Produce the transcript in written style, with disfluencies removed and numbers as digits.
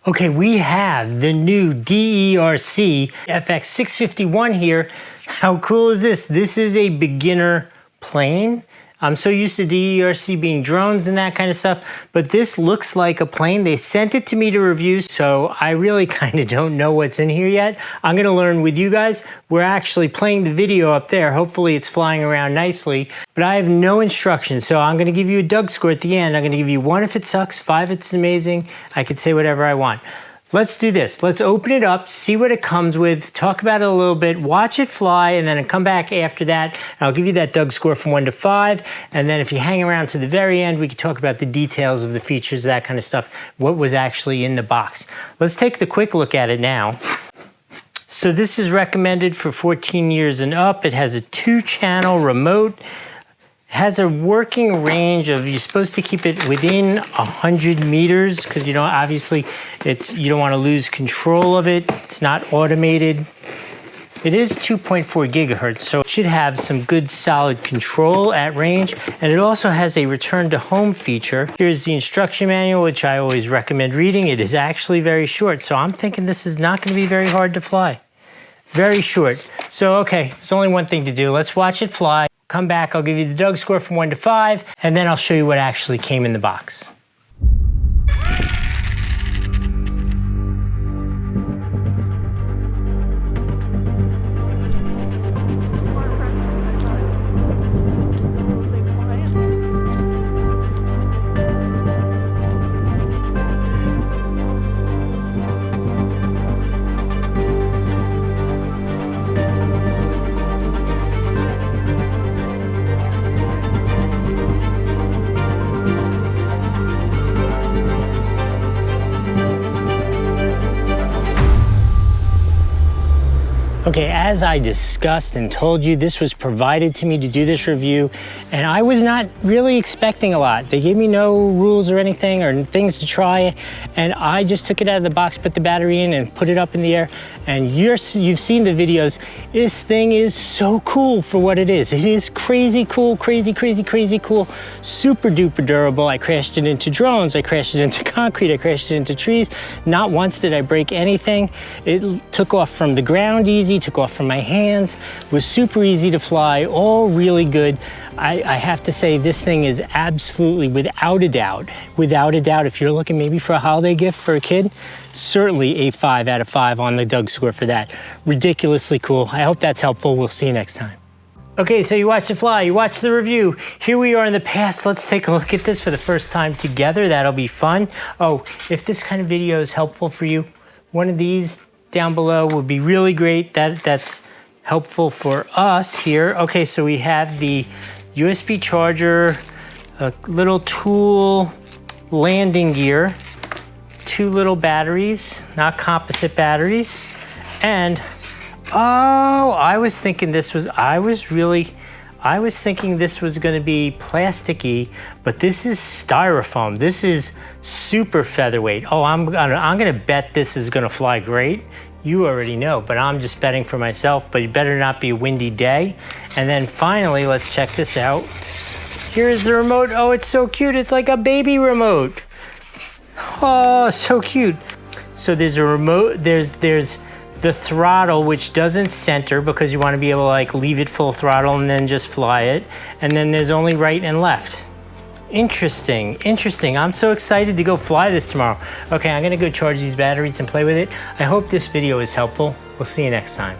Okay, we have the new DEERC FX651 here. How cool is this? This is a beginner plane. I'm so used to DEERC being drones and that kind of stuff, but this looks like a plane. They sent it to me to review, so I really kind of don't know what's in here yet. I'm gonna learn with you guys. We're actually playing the video up there. Hopefully it's flying around nicely, but I have no instructions, so I'm gonna give you a Doug score at the end. I'm gonna give you 1 if it sucks, 5 if it's amazing. I could say whatever I want. Let's do this. Let's open it up, see what it comes with, talk about it a little bit, watch it fly, and then I'll come back after that, and I'll give you that Doug score from 1 to 5, and then if you hang around to the very end, we can talk about the details of the features, that kind of stuff, what was actually in the box. Let's take the quick look at it now. So this is recommended for 14 years and up. It has a 2-channel remote. Has a working range of, you're supposed to keep it within 100 meters because you know, obviously you don't want to lose control of it. It's not automated. It is 2.4 gigahertz, so it should have some good solid control at range. And it also has a return to home feature. Here's the instruction manual, which I always recommend reading. It is actually very short, so I'm thinking this is not going to be very hard to fly. Very short. So okay, there's only one thing to do. Let's watch it fly. Come back, I'll give you the Doug score from 1 to 5, and then I'll show you what actually came in the box. Okay, as I discussed and told you, this was provided to me to do this review, and I was not really expecting a lot. They gave me no rules or anything or things to try, and I just took it out of the box, put the battery in, and put it up in the air, and you've seen the videos. This thing is so cool for what it is. It is crazy cool, crazy cool, super duper durable. I crashed it into drones, I crashed it into concrete, I crashed it into trees. Not once did I break anything. It took off from the ground easy, took off from my hands, was super easy to fly, all really good. I have to say this thing is absolutely, without a doubt, if you're looking maybe for a holiday gift for a kid, certainly a 5 out of 5 on the Doug score for that. Ridiculously cool. I hope that's helpful. We'll see you next time. Okay, so you watched it fly, you watched the review. Here we are in the past. Let's take a look at this for the first time together. That'll be fun. Oh, if this kind of video is helpful for you, one of these down below would be really great. That's helpful for us here. Okay, so we have the USB charger, a little tool landing gear, 2 little batteries, not composite batteries, and oh, I was thinking this was going to be plasticky, but this is styrofoam. This is super featherweight. Oh, I'm gonna bet this is gonna fly great. You already know, but I'm just betting for myself, but it better not be a windy day. And then finally, let's check this out. Here's the remote. Oh, it's so cute. It's like a baby remote. Oh, so cute. So there's a remote, there's the throttle, which doesn't center because you want to be able to like leave it full throttle and then just fly it. And then there's only right and left. Interesting. I'm so excited to go fly this tomorrow. Okay, I'm gonna go charge these batteries and play with it. I hope this video is helpful. We'll see you next time.